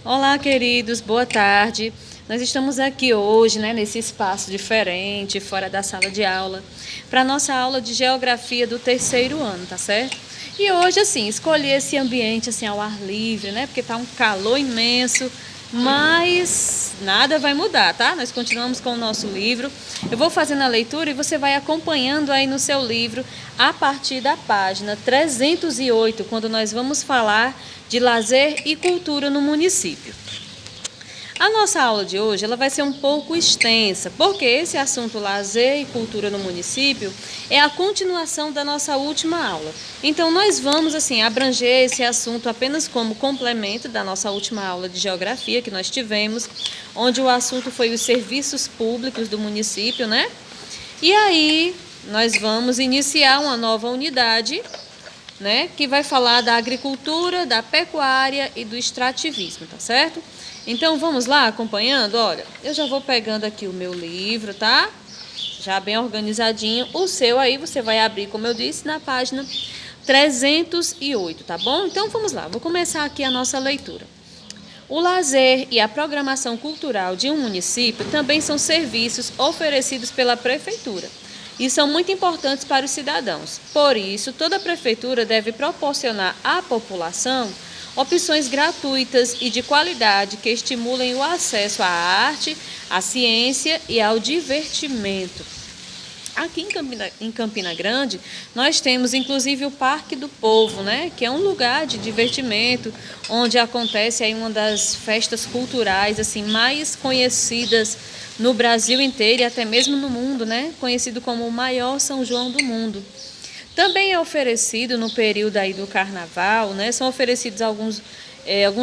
Olá, queridos, boa tarde. Nós estamos aqui hoje, nesse espaço diferente, fora da sala de aula, para a nossa aula de geografia do terceiro ano, tá certo? E hoje, assim, escolhi esse ambiente assim ao ar livre, porque tá um calor imenso, mas nada vai mudar, tá? Nós continuamos com o nosso livro. Eu vou fazendo a leitura e você vai acompanhando aí no seu livro a partir da página 308, quando nós vamos falar de lazer e cultura no município. A nossa aula de hoje ela vai ser um pouco extensa, porque esse assunto lazer e cultura no município é a continuação da nossa última aula. Então nós vamos abranger esse assunto apenas como complemento da nossa última aula de geografia que nós tivemos, onde o assunto foi os serviços públicos do município, E aí nós vamos iniciar uma nova unidade, que vai falar da agricultura, da pecuária e do extrativismo, tá certo? Então vamos lá acompanhando? Olha, eu já vou pegando aqui o meu livro, tá? Já bem organizadinho. O seu aí você vai abrir, como eu disse, na página 308, tá bom? Então vamos lá, vou começar aqui a nossa leitura. O lazer e a programação cultural de um município também são serviços oferecidos pela prefeitura e são muito importantes para os cidadãos. Por isso, toda prefeitura deve proporcionar à população opções gratuitas e de qualidade que estimulem o acesso à arte, à ciência e ao divertimento. Aqui em Campina Grande, nós temos inclusive o Parque do Povo, que é um lugar de divertimento, onde acontece aí uma das festas culturais mais conhecidas no Brasil inteiro e até mesmo no mundo, conhecido como o maior São João do mundo. Também é oferecido no período aí do carnaval, são oferecidos alguns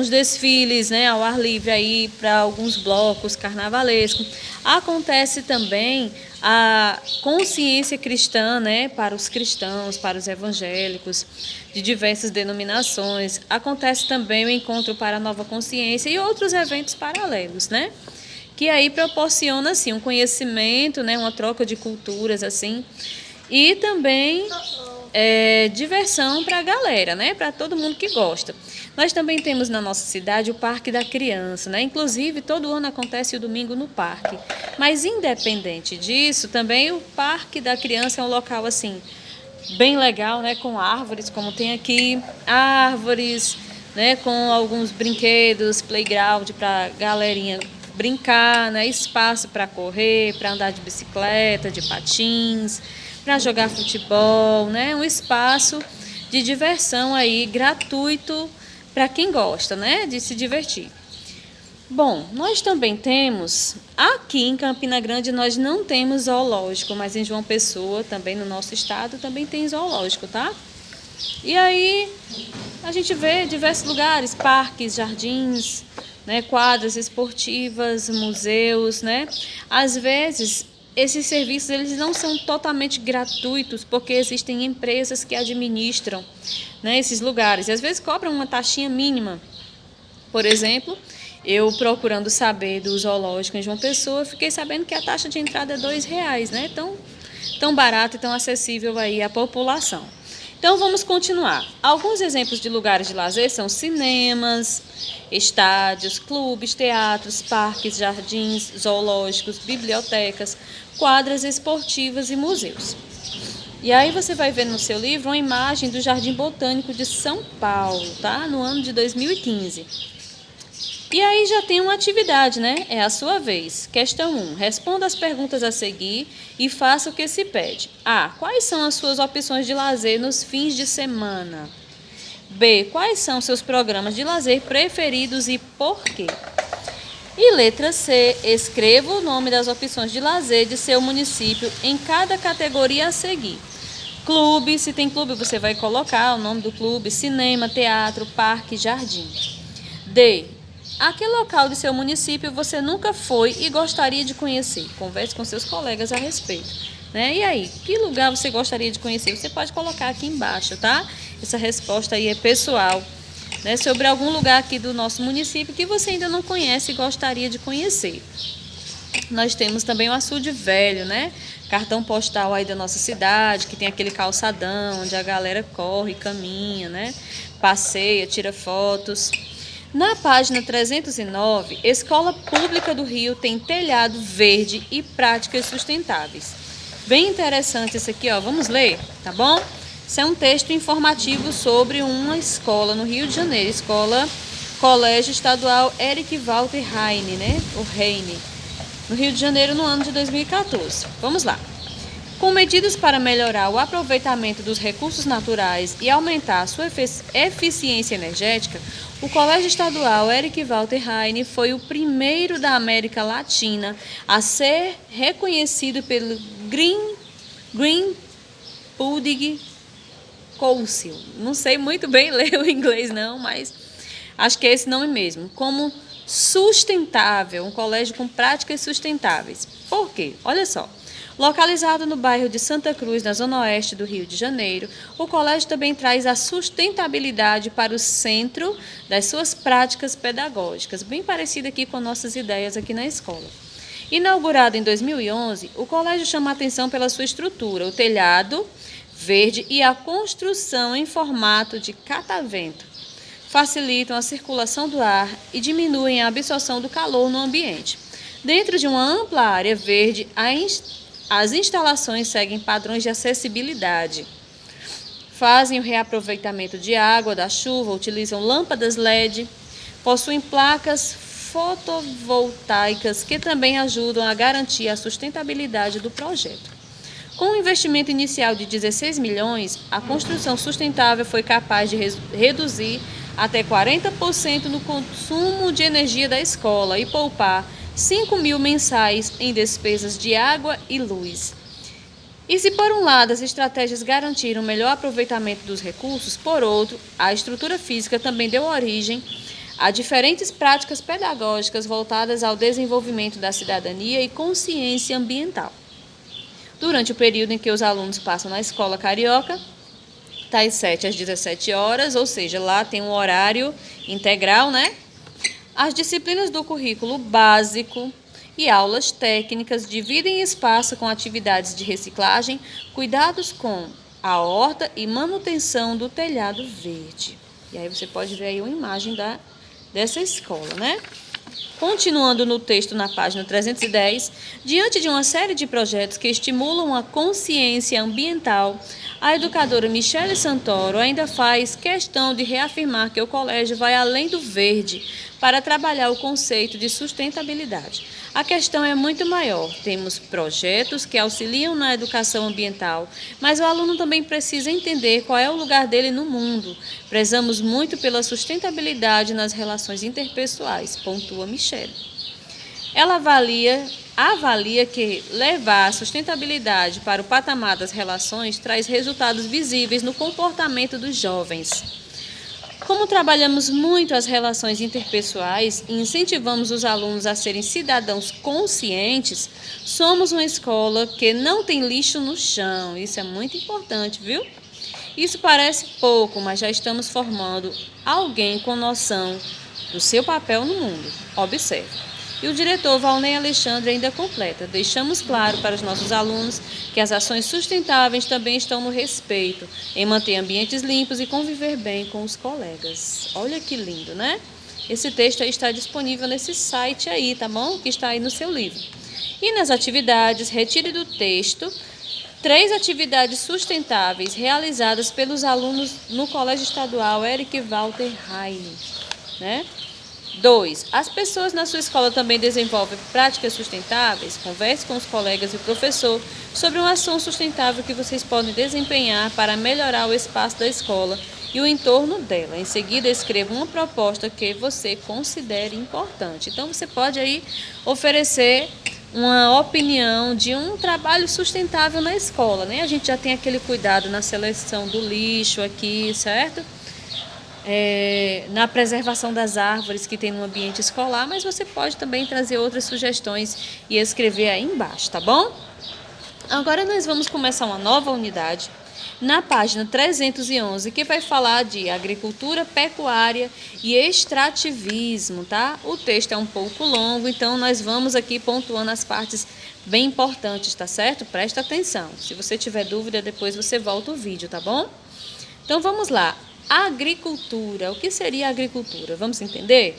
desfiles, ao ar livre aí para alguns blocos carnavalescos. Acontece também a consciência cristã, para os cristãos, para os evangélicos de diversas denominações. Acontece também o encontro para a nova consciência e outros eventos paralelos, que aí proporciona assim um conhecimento, uma troca de culturas assim. E também diversão para a galera, para todo mundo que gosta. Nós também temos na nossa cidade o Parque da Criança, Inclusive, todo ano acontece o domingo no parque. Mas, independente disso, também o Parque da Criança é um local, assim, bem legal, com árvores, como tem aqui, árvores, com alguns brinquedos, playground para a galerinha brincar, espaço para correr, para andar de bicicleta, de patins, para jogar futebol, um espaço de diversão aí gratuito para quem gosta, de se divertir. Bom, nós também temos, aqui em Campina Grande nós não temos zoológico, mas em João Pessoa, também no nosso estado, também tem zoológico, tá? E aí a gente vê diversos lugares, parques, jardins, quadras esportivas, museus, Às vezes esses serviços eles não são totalmente gratuitos, porque existem empresas que administram, esses lugares. E às vezes cobram uma taxinha mínima. Por exemplo, eu procurando saber do zoológico em João Pessoa, fiquei sabendo que a taxa de entrada é R$2, tão barato e tão acessível aí à população. Então vamos continuar. Alguns exemplos de lugares de lazer são cinemas, estádios, clubes, teatros, parques, jardins, zoológicos, bibliotecas, quadras esportivas e museus. E aí você vai ver no seu livro uma imagem do Jardim Botânico de São Paulo, tá? No ano de 2015. E aí já tem uma atividade, É a sua vez. Questão 1. Responda as perguntas a seguir e faça o que se pede. A. Quais são as suas opções de lazer nos fins de semana? B. Quais são seus programas de lazer preferidos e por quê? E letra C. Escreva o nome das opções de lazer de seu município em cada categoria a seguir. Clube, se tem clube você vai colocar o nome do clube, cinema, teatro, parque, jardim. D. A que local de seu município você nunca foi e gostaria de conhecer? Converse com seus colegas a respeito. E aí, que lugar você gostaria de conhecer? Você pode colocar aqui embaixo, tá? Essa resposta aí é pessoal, sobre algum lugar aqui do nosso município que você ainda não conhece e gostaria de conhecer. Nós temos também o Açude Velho, Cartão postal aí da nossa cidade, que tem aquele calçadão onde a galera corre, caminha, passeia, tira fotos. Na página 309, Escola Pública do Rio tem telhado verde e práticas sustentáveis. Bem interessante isso aqui, ó. Vamos ler, tá bom? Isso é um texto informativo sobre uma escola no Rio de Janeiro, Colégio Estadual Eric Walter Heine, né? O Heine, no Rio de Janeiro, no ano de 2014. Vamos lá. Com medidas para melhorar o aproveitamento dos recursos naturais e aumentar a sua eficiência energética, o Colégio Estadual Eric Walter Heine foi o primeiro da América Latina a ser reconhecido pelo Green Building Council. Não sei muito bem ler o inglês não, mas acho que é esse nome mesmo. Como sustentável, um colégio com práticas sustentáveis. Por quê? Olha só. Localizado no bairro de Santa Cruz, na zona oeste do Rio de Janeiro, o colégio também traz a sustentabilidade para o centro das suas práticas pedagógicas, bem parecida aqui com nossas ideias aqui na escola. Inaugurado em 2011, o colégio chama a atenção pela sua estrutura, o telhado verde e a construção em formato de catavento. Facilitam a circulação do ar e diminuem a absorção do calor no ambiente. Dentro de uma ampla área verde, as instalações seguem padrões de acessibilidade. Fazem o reaproveitamento de água da chuva, utilizam lâmpadas LED, possuem placas fotovoltaicas que também ajudam a garantir a sustentabilidade do projeto. Com um investimento inicial de 16 milhões, a construção sustentável foi capaz de reduzir até 40% no consumo de energia da escola e poupar 5 mil mensais em despesas de água e luz. E se por um lado as estratégias garantiram o melhor aproveitamento dos recursos, por outro, a estrutura física também deu origem a diferentes práticas pedagógicas voltadas ao desenvolvimento da cidadania e consciência ambiental. Durante o período em que os alunos passam na escola carioca, das 7 às 17 horas, ou seja, lá tem um horário integral, né? As disciplinas do currículo básico e aulas técnicas dividem espaço com atividades de reciclagem, cuidados com a horta e manutenção do telhado verde. E aí você pode ver aí uma imagem dessa escola, né? Continuando no texto na página 310, diante de uma série de projetos que estimulam a consciência ambiental, a educadora Michele Santoro ainda faz questão de reafirmar que o colégio vai além do verde para trabalhar o conceito de sustentabilidade. A questão é muito maior. Temos projetos que auxiliam na educação ambiental, mas o aluno também precisa entender qual é o lugar dele no mundo. Prezamos muito pela sustentabilidade nas relações interpessoais, pontua Michele. Ela avalia que levar a sustentabilidade para o patamar das relações traz resultados visíveis no comportamento dos jovens. Como trabalhamos muito as relações interpessoais e incentivamos os alunos a serem cidadãos conscientes, somos uma escola que não tem lixo no chão. Isso é muito importante, viu? Isso parece pouco, mas já estamos formando alguém com noção do seu papel no mundo. Observe. E o diretor Valnei Alexandre ainda completa: deixamos claro para os nossos alunos que as ações sustentáveis também estão no respeito, em manter ambientes limpos e conviver bem com os colegas. Olha que lindo, né? Esse texto aí está disponível nesse site aí, tá bom? Que está aí no seu livro. E nas atividades, retire do texto 3 atividades sustentáveis realizadas pelos alunos no Colégio Estadual Eric Walter Heine, né? 2. As pessoas na sua escola também desenvolvem práticas sustentáveis? Converse com os colegas e o professor sobre uma ação sustentável que vocês podem desempenhar para melhorar o espaço da escola e o entorno dela. Em seguida, escreva uma proposta que você considere importante. Então, você pode aí oferecer uma opinião de um trabalho sustentável na escola, né? A gente já tem aquele cuidado na seleção do lixo aqui, certo? Na preservação das árvores que tem no ambiente escolar, mas você pode também trazer outras sugestões e escrever aí embaixo, tá bom? Agora nós vamos começar uma nova unidade na página 311, que vai falar de agricultura, pecuária e extrativismo, tá? O texto é um pouco longo, então nós vamos aqui pontuando as partes bem importantes, tá certo? Presta atenção. Se você tiver dúvida, depois você volta o vídeo, tá bom? Então vamos lá. Agricultura. O que seria agricultura? Vamos entender?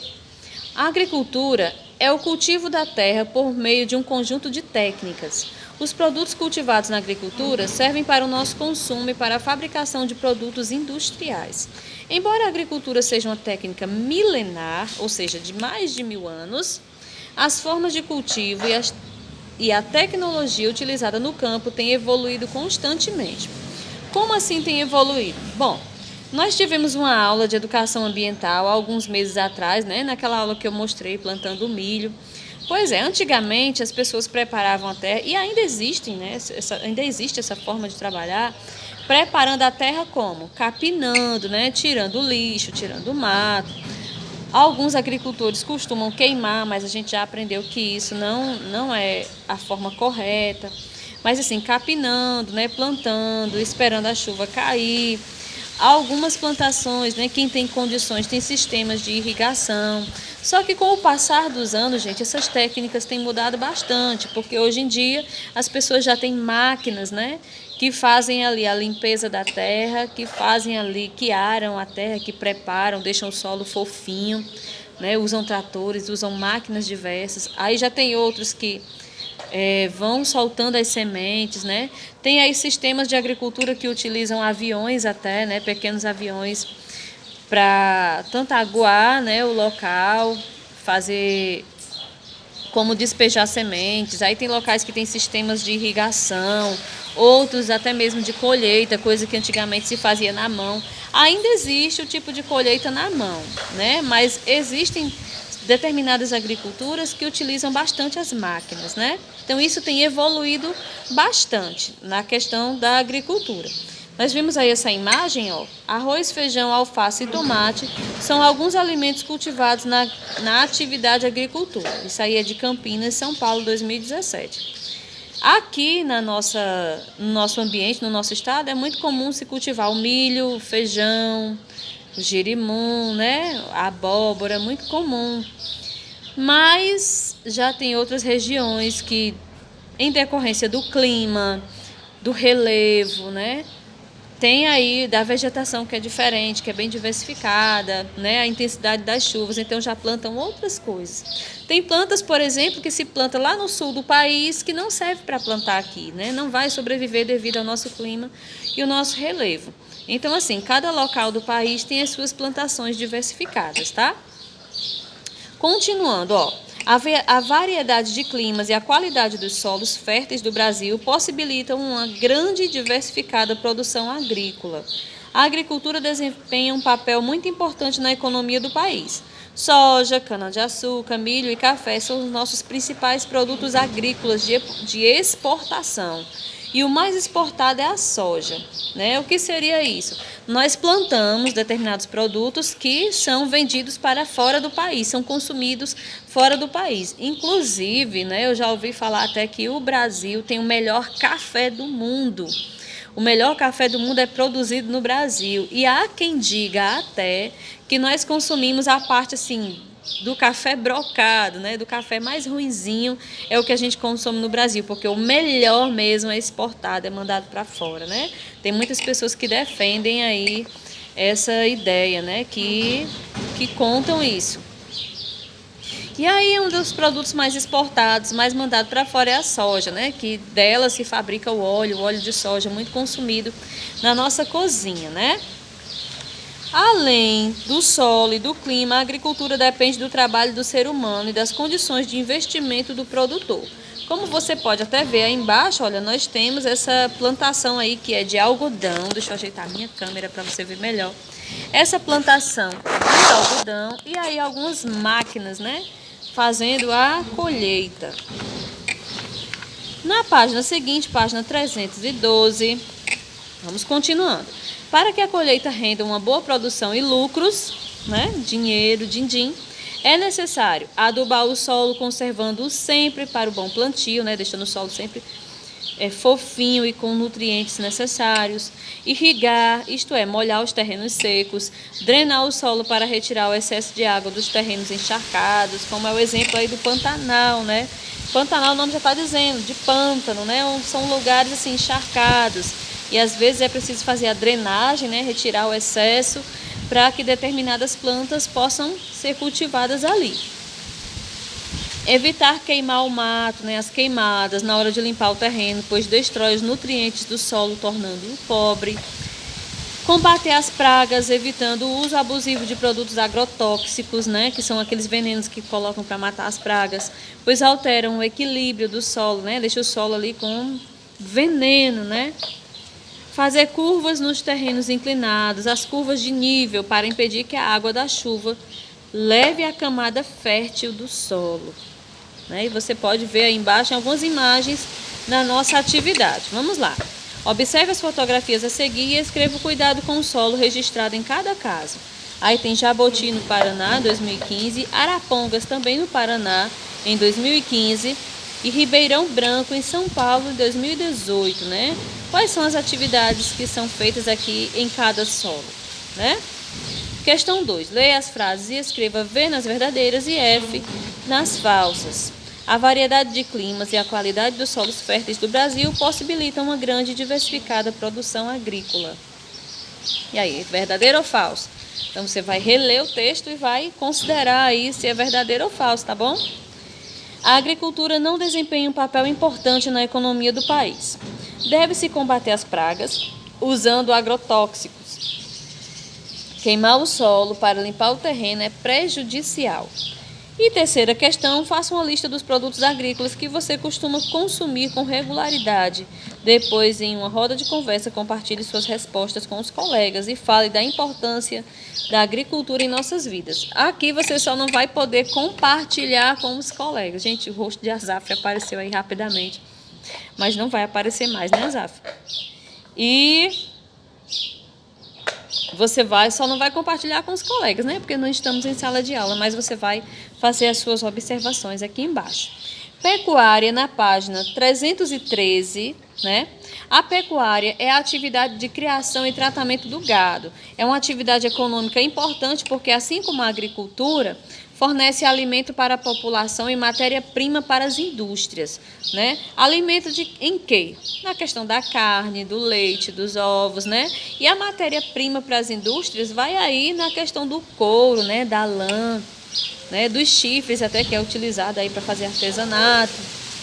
A agricultura é o cultivo da terra por meio de um conjunto de técnicas. Os produtos cultivados na agricultura servem para o nosso consumo e para a fabricação de produtos industriais. Embora a agricultura seja uma técnica milenar, ou seja, de mais de 1000 anos, as formas de cultivo e a tecnologia utilizada no campo têm evoluído constantemente. Como assim tem evoluído? Bom, nós tivemos uma aula de educação ambiental há alguns meses atrás, né? Naquela aula que eu mostrei plantando milho. Pois é, antigamente as pessoas preparavam a terra, e ainda existem, né? Ainda existe essa forma de trabalhar, preparando a terra como? Capinando, né? Tirando o lixo, tirando o mato. Alguns agricultores costumam queimar, mas a gente já aprendeu que isso não é a forma correta. Mas assim, capinando, né? Plantando, esperando a chuva cair. Algumas plantações, né, quem tem condições, tem sistemas de irrigação. Só que com o passar dos anos, gente, essas técnicas têm mudado bastante, porque hoje em dia as pessoas já têm máquinas, né, que fazem ali a limpeza da terra, que fazem ali, que aram a terra, que preparam, deixam o solo fofinho, né, usam tratores, usam máquinas diversas. Aí já tem outros que vão soltando as sementes, né? Tem aí sistemas de agricultura que utilizam aviões até, né? Pequenos aviões para tanto aguar, né, o local, fazer como despejar sementes. Aí tem locais que tem sistemas de irrigação, outros até mesmo de colheita, coisa que antigamente se fazia na mão. Ainda existe o tipo de colheita na mão, né? Mas existem determinadas agriculturas que utilizam bastante as máquinas, né? Então isso tem evoluído bastante na questão da agricultura. Nós vimos aí essa imagem, ó. Arroz, feijão, alface e tomate são alguns alimentos cultivados na atividade agricultura. Isso aí é de Campinas, São Paulo, 2017. Aqui no nosso ambiente, no nosso estado, é muito comum se cultivar o milho, o feijão, o girimum, né? A abóbora, muito comum. Mas já tem outras regiões que, em decorrência do clima, do relevo, né? Tem aí da vegetação que é diferente, que é bem diversificada, né? A intensidade das chuvas, então já plantam outras coisas. Tem plantas, por exemplo, que se planta lá no sul do país, que não serve para plantar aqui, né? Não vai sobreviver devido ao nosso clima e o nosso relevo. Então, assim, cada local do país tem as suas plantações diversificadas, tá? Continuando, ó. A variedade de climas e a qualidade dos solos férteis do Brasil possibilitam uma grande e diversificada produção agrícola. A agricultura desempenha um papel muito importante na economia do país. Soja, cana-de-açúcar, milho e café são os nossos principais produtos agrícolas de exportação. E o mais exportado é a soja, né? O que seria isso? Nós plantamos determinados produtos que são vendidos para fora do país, são consumidos fora do país. Inclusive, né, eu já ouvi falar até que o Brasil tem o melhor café do mundo. O melhor café do mundo é produzido no Brasil. E há quem diga até que nós consumimos a parte assim do café brocado, né? Do café mais ruinzinho é o que a gente consome no Brasil, porque o melhor mesmo é exportado, é mandado para fora, né? Tem muitas pessoas que defendem aí essa ideia, né? Que contam isso. E aí um dos produtos mais exportados, mais mandado para fora é a soja, né? Que dela se fabrica o óleo de soja muito consumido na nossa cozinha, né? Além do solo e do clima, a agricultura depende do trabalho do ser humano e das condições de investimento do produtor. Como você pode até ver aí embaixo, olha, nós temos essa plantação aí que é de algodão. Deixa eu ajeitar a minha câmera para você ver melhor. Essa plantação de algodão e aí algumas máquinas, né, fazendo a colheita. Na página seguinte, página 312, vamos continuando. Para que a colheita renda uma boa produção e lucros, né, dinheiro, din-din, é necessário adubar o solo, conservando-o sempre para o bom plantio, né, deixando o solo sempre fofinho e com nutrientes necessários, irrigar, isto é, molhar os terrenos secos, drenar o solo para retirar o excesso de água dos terrenos encharcados, como é o exemplo aí do Pantanal, né? Pantanal, o nome já está dizendo, de pântano, né? São lugares assim encharcados. e às vezes é preciso fazer a drenagem, né, retirar o excesso para que determinadas plantas possam ser cultivadas ali. Evitar queimar o mato, né, as queimadas na hora de limpar o terreno, pois destrói os nutrientes do solo, tornando-o pobre. Combater as pragas, evitando o uso abusivo de produtos agrotóxicos, né, que são aqueles venenos que colocam para matar as pragas, pois alteram o equilíbrio do solo, né, deixa o solo ali com veneno, né. Fazer curvas nos terrenos inclinados, as curvas de nível, para impedir que a água da chuva leve a camada fértil do solo. E você pode ver aí embaixo algumas imagens na nossa atividade. Vamos lá. Observe as fotografias a seguir e escreva o cuidado com o solo registrado em cada caso. Aí tem Jaboti no Paraná, 2015, Arapongas também no Paraná, em 2015, e Ribeirão Branco, em São Paulo, em 2018, né? Quais são as atividades que são feitas aqui em cada solo, né? Questão 2. Leia as frases e escreva V nas verdadeiras e F nas falsas. A variedade de climas e a qualidade dos solos férteis do Brasil possibilitam uma grande e diversificada produção agrícola. E aí, verdadeiro ou falso? Então, você vai reler o texto e vai considerar aí se é verdadeiro ou falso, tá bom? A agricultura não desempenha um papel importante na economia do país. Deve-se combater as pragas usando agrotóxicos. Queimar o solo para limpar o terreno é prejudicial. E terceira questão, faça uma lista dos produtos agrícolas que você costuma consumir com regularidade. Depois, em uma roda de conversa, compartilhe suas respostas com os colegas e fale da importância da agricultura em nossas vidas. Aqui você só não vai poder compartilhar com os colegas. Gente, o rosto de Azaf apareceu aí rapidamente, mas não vai aparecer mais, né, Azaf? E você só não vai compartilhar com os colegas, né? Porque não estamos em sala de aula, mas você vai fazer as suas observações aqui embaixo. Pecuária, na página 313, né? A pecuária é a atividade de criação e tratamento do gado. É uma atividade econômica importante porque, assim como a agricultura, fornece alimento para a população e matéria-prima para as indústrias, né? Alimento em quê? Na questão da carne, do leite, dos ovos, né? E a matéria-prima para as indústrias vai aí na questão do couro, né? Da lã, né? Dos chifres até, que é utilizado aí para fazer artesanato.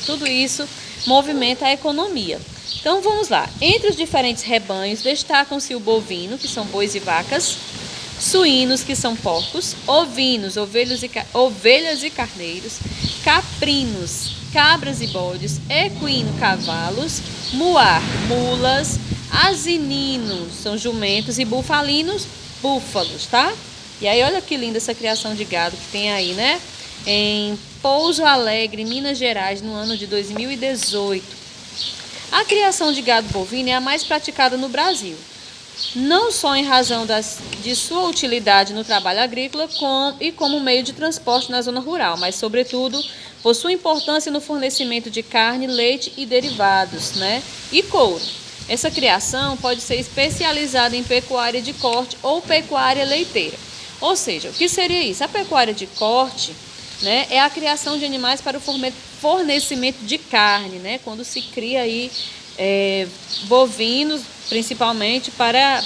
Tudo isso movimenta a economia. Então vamos lá. Entre os diferentes rebanhos destacam-se o bovino, que são bois e vacas, suínos, que são porcos, ovinos, ovelhas e carneiros, caprinos, cabras e bodes, equino, cavalos, muar, mulas, asininos, são jumentos, e bufalinos, búfalos, tá? E aí olha que linda essa criação de gado que tem aí, né? Em Pouso Alegre, Minas Gerais, no ano de 2018. A criação de gado bovino é a mais praticada no Brasil, não só em razão de sua utilidade no trabalho agrícola e como meio de transporte na zona rural, mas, sobretudo, por sua importância no fornecimento de carne, leite e derivados, né? E couro. Essa criação pode ser especializada em pecuária de corte ou pecuária leiteira. Ou seja, o que seria isso? A pecuária de corte, né, é a criação de animais para o fornecimento de carne, né? Quando se cria aí bovinos, principalmente para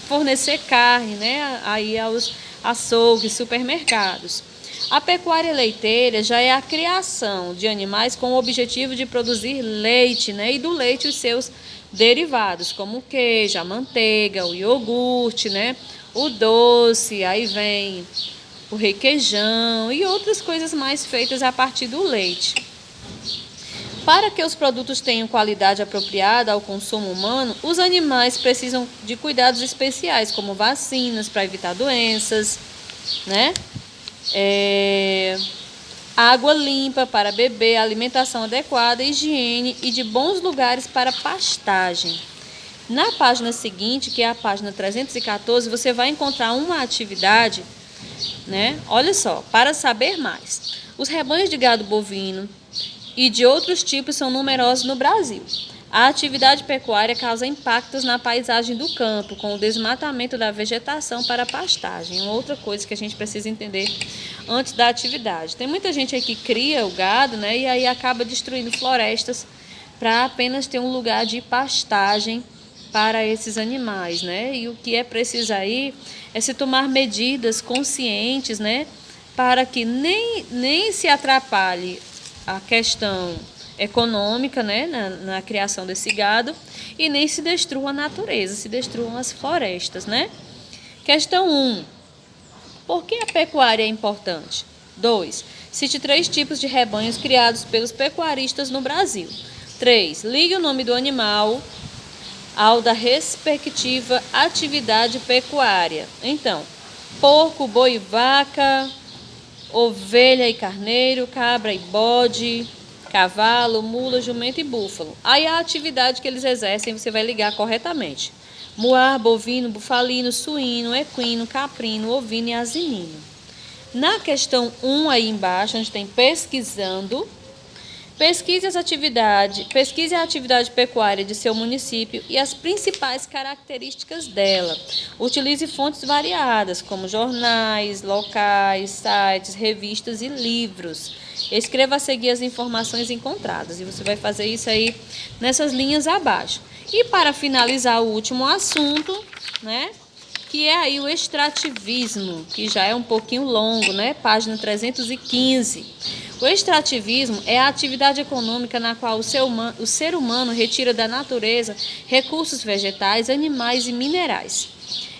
fornecer carne, né, aí aos açougues, supermercados. A pecuária leiteira já é a criação de animais com o objetivo de produzir leite, né, e do leite os seus derivados, como o queijo, a manteiga, o iogurte, né, o doce, aí vem o requeijão e outras coisas mais feitas a partir do leite. Para que os produtos tenham qualidade apropriada ao consumo humano, os animais precisam de cuidados especiais, como vacinas para evitar doenças, né? Água limpa para beber, alimentação adequada, higiene e de bons lugares para pastagem. Na página seguinte, que é a página 314, você vai encontrar uma atividade, né? Olha só, para saber mais. Os rebanhos de gado bovino e de outros tipos são numerosos no Brasil. A atividade pecuária causa impactos na paisagem do campo, com o desmatamento da vegetação para a pastagem. Uma outra coisa que a gente precisa entender antes da atividade. Tem muita gente aí que cria o gado, né, e aí acaba destruindo florestas para apenas ter um lugar de pastagem para esses animais, né? E o que é preciso aí é se tomar medidas conscientes, né? Para que nem se atrapalhe a questão econômica, né? Na criação desse gado, e nem se destrua a natureza, se destruam as florestas, né? Questão 1. Por que a pecuária é importante? 2. Cite 3 tipos de rebanhos criados pelos pecuaristas no Brasil. 3. Ligue o nome do animal ao da respectiva atividade pecuária. Então, porco, boi e vaca, ovelha e carneiro, cabra e bode, cavalo, mula, jumento e búfalo. Aí a atividade que eles exercem você vai ligar corretamente. Muar, bovino, bufalino, suíno, equino, caprino, ovino e asinino. Na questão 1 aí embaixo, onde tem pesquisando, pesquise a atividade pecuária de seu município e as principais características dela. Utilize fontes variadas, como jornais, locais, sites, revistas e livros. Escreva a seguir as informações encontradas. E você vai fazer isso aí nessas linhas abaixo. E para finalizar o último assunto, né? Que é aí o extrativismo, que já é um pouquinho longo, né? Página 315. O extrativismo é a atividade econômica na qual o ser humano retira da natureza recursos vegetais, animais e minerais.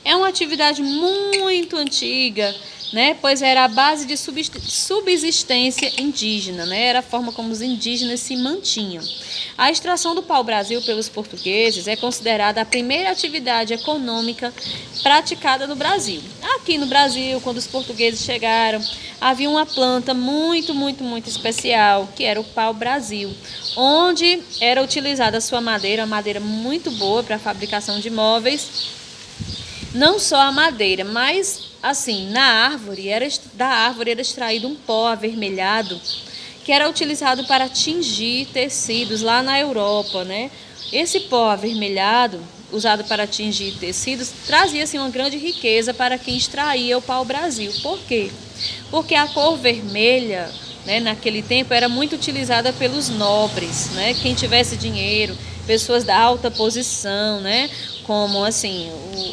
É uma atividade muito antiga, né? Pois era a base de subsistência indígena, né? Era a forma como os indígenas se mantinham. A extração do pau-brasil pelos portugueses é considerada a primeira atividade econômica praticada no Brasil. Aqui no Brasil, quando os portugueses chegaram, havia uma planta muito especial, que era o pau-brasil, onde era utilizada a sua madeira, uma madeira muito boa para a fabricação de móveis. Não só a madeira, mas assim, da árvore era extraído um pó avermelhado que era utilizado para tingir tecidos lá na Europa, né? Esse pó avermelhado, usado para tingir tecidos, trazia assim, uma grande riqueza para quem extraía o pau-brasil. Por quê? Porque a cor vermelha, né, naquele tempo era muito utilizada pelos nobres, né? Quem tivesse dinheiro, pessoas da alta posição, né? Como assim,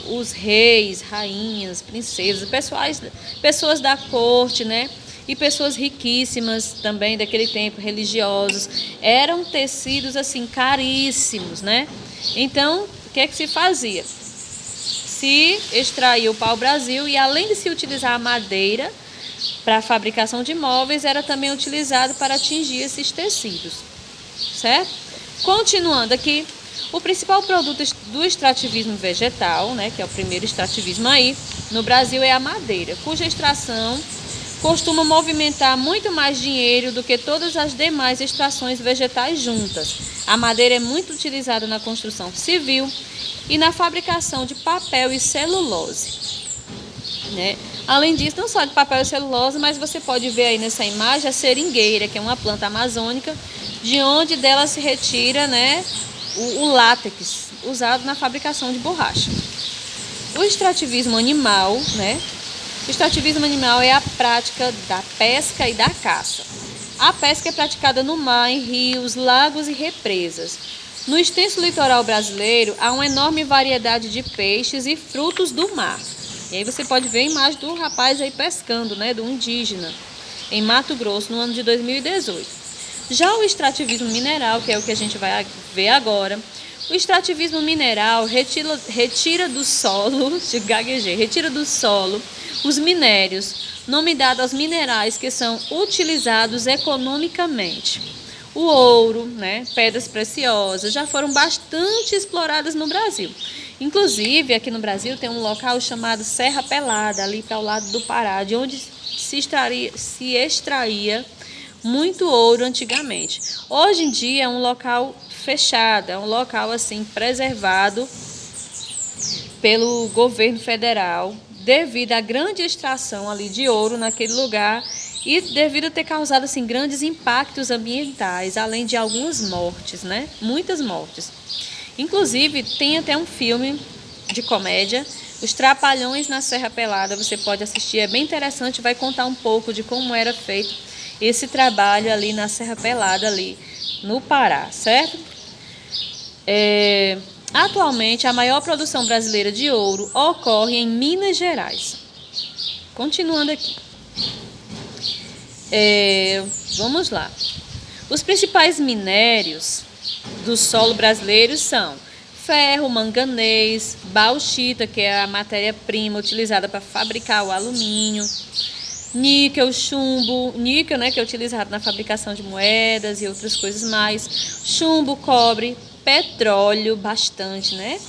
os reis, rainhas, princesas, pessoas da corte, né? E pessoas riquíssimas também daquele tempo, religiosos. Eram tecidos assim caríssimos, né? Então, o que é que se fazia? Se extraía o pau-brasil e além de se utilizar a madeira para a fabricação de móveis, era também utilizado para tingir esses tecidos, certo? Continuando aqui, o principal produto do extrativismo vegetal, né, que é o primeiro extrativismo aí, no Brasil é a madeira, cuja extração costuma movimentar muito mais dinheiro do que todas as demais extrações vegetais juntas. A madeira é muito utilizada na construção civil e na fabricação de papel e celulose, né? Além disso, não só de papel e celulose, mas você pode ver aí nessa imagem a seringueira, que é uma planta amazônica, de onde dela se retira, né, o látex usado na fabricação de borracha. O extrativismo animal, né? O extrativismo animal é a prática da pesca e da caça. A pesca é praticada no mar, em rios, lagos e represas. No extenso litoral brasileiro, há uma enorme variedade de peixes e frutos do mar. E aí você pode ver a imagem do rapaz aí pescando, né, do indígena, em Mato Grosso, no ano de 2018. Já o extrativismo mineral, que é o que a gente vai ver agora, o extrativismo mineral retira do solo, retira do solo os minérios, nome dado aos minerais que são utilizados economicamente. O ouro, né, pedras preciosas, já foram bastante exploradas no Brasil. Inclusive, aqui no Brasil tem um local chamado Serra Pelada, ali para o lado do Pará, de onde se extraía muito ouro antigamente. Hoje em dia é um local fechado, é um local assim preservado pelo governo federal, devido à grande extração ali de ouro naquele lugar e devido a ter causado assim grandes impactos ambientais, além de algumas mortes, né? Muitas mortes. Inclusive, tem até um filme de comédia, Os Trapalhões na Serra Pelada, você pode assistir, é bem interessante, vai contar um pouco de como era feito esse trabalho ali na Serra Pelada, ali no Pará, certo? Atualmente, a maior produção brasileira de ouro ocorre em Minas Gerais. Continuando aqui. Vamos lá. Os principais minérios do solo brasileiro são ferro, manganês, bauxita, que é a matéria-prima utilizada para fabricar o alumínio, níquel, chumbo, níquel, né, que é utilizado na fabricação de moedas e outras coisas mais, chumbo, cobre, petróleo, bastante, né?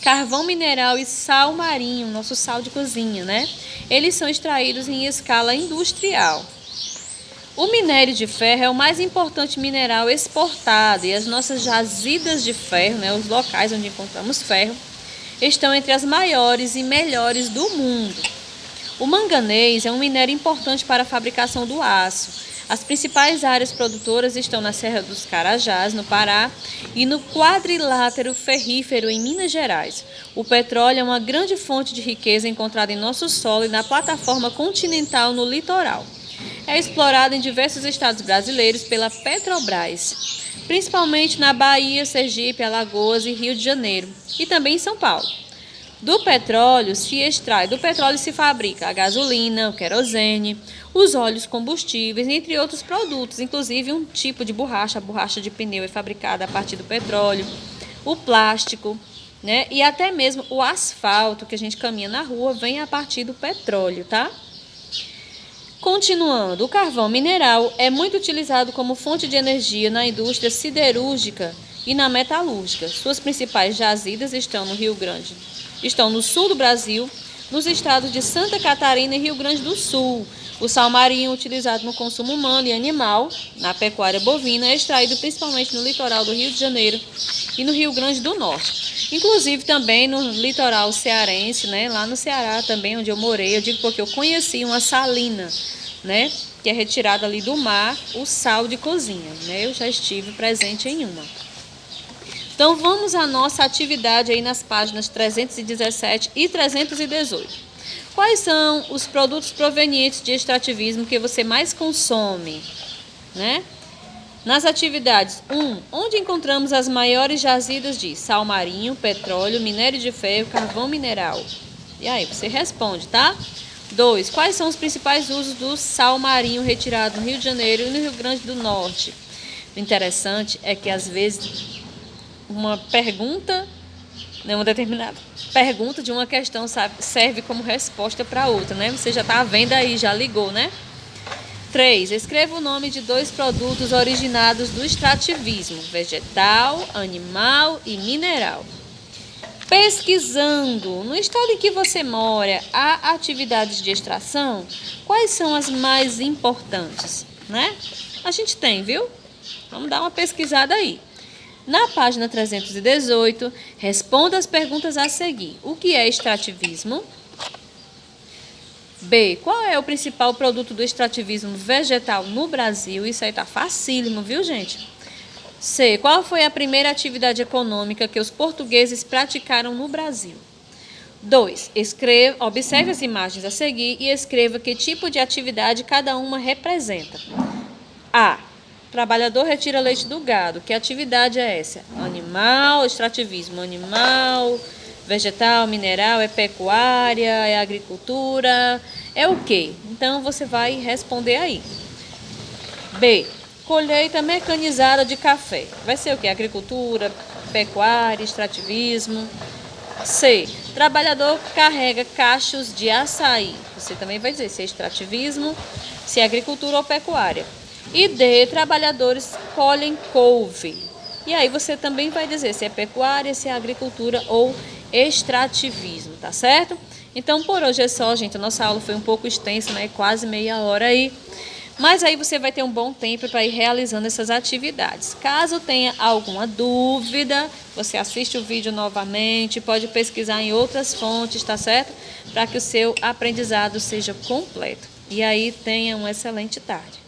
Carvão mineral e sal marinho, nosso sal de cozinha, né? Eles são extraídos em escala industrial. O minério de ferro é o mais importante mineral exportado e as nossas jazidas de ferro, né, os locais onde encontramos ferro, estão entre as maiores e melhores do mundo. O manganês é um minério importante para a fabricação do aço. As principais áreas produtoras estão na Serra dos Carajás, no Pará, e no quadrilátero ferrífero, em Minas Gerais. O petróleo é uma grande fonte de riqueza encontrada em nosso solo e na plataforma continental no litoral. É explorado em diversos estados brasileiros pela Petrobras, principalmente na Bahia, Sergipe, Alagoas e Rio de Janeiro, e também em São Paulo. Do petróleo se fabrica a gasolina, o querosene, os óleos combustíveis, entre outros produtos, inclusive um tipo de borracha, a borracha de pneu é fabricada a partir do petróleo, o plástico, né? E até mesmo o asfalto que a gente caminha na rua vem a partir do petróleo, tá? Continuando, o carvão mineral é muito utilizado como fonte de energia na indústria siderúrgica e na metalúrgica. Suas principais jazidas estão no sul do Brasil, nos estados de Santa Catarina e Rio Grande do Sul. O sal marinho, utilizado no consumo humano e animal, na pecuária bovina, é extraído principalmente no litoral do Rio de Janeiro e no Rio Grande do Norte. Inclusive também no litoral cearense, né? Lá no Ceará também, onde eu morei, eu digo porque eu conheci uma salina, né? Que é retirada ali do mar, o sal de cozinha, né? Eu já estive presente em uma. Então vamos à nossa atividade aí nas páginas 317 e 318. Quais são os produtos provenientes de extrativismo que você mais consome, né? Nas atividades 1, onde encontramos as maiores jazidas de sal marinho, petróleo, minério de ferro, carvão mineral? E aí, você responde, tá? 2, quais são os principais usos do sal marinho retirado no Rio de Janeiro e no Rio Grande do Norte? O interessante é que, às vezes, uma determinada pergunta de uma questão serve como resposta para outra, né? Você já está vendo aí, já ligou, né? 3. Escreva o nome de 2 produtos originados do extrativismo: vegetal, animal e mineral. Pesquisando, no estado em que você mora, há atividades de extração? Quais são as mais importantes, né? A gente tem, viu? Vamos dar uma pesquisada aí. Na página 318, responda as perguntas a seguir. O que é extrativismo? B. Qual é o principal produto do extrativismo vegetal no Brasil? Isso aí tá facílimo, viu, gente? C. Qual foi a primeira atividade econômica que os portugueses praticaram no Brasil? 2. Observe as imagens a seguir e escreva que tipo de atividade cada uma representa. A. Trabalhador retira leite do gado. Que atividade é essa? Animal, extrativismo. Animal, vegetal, mineral, é pecuária, é agricultura, é o quê? Então, você vai responder aí. B. Colheita mecanizada de café. Vai ser o quê? Agricultura, pecuária, extrativismo. C. Trabalhador carrega cachos de açaí. Você também vai dizer se é extrativismo, se é agricultura ou pecuária. E D. Trabalhadores colhem couve. E aí você também vai dizer se é pecuária, se é agricultura ou extrativismo, tá certo? Então por hoje é só, gente. A nossa aula foi um pouco extensa, né? Quase meia hora aí. Mas aí você vai ter um bom tempo para ir realizando essas atividades. Caso tenha alguma dúvida, você assiste o vídeo novamente, pode pesquisar em outras fontes, tá certo? Para que o seu aprendizado seja completo. E aí tenha uma excelente tarde.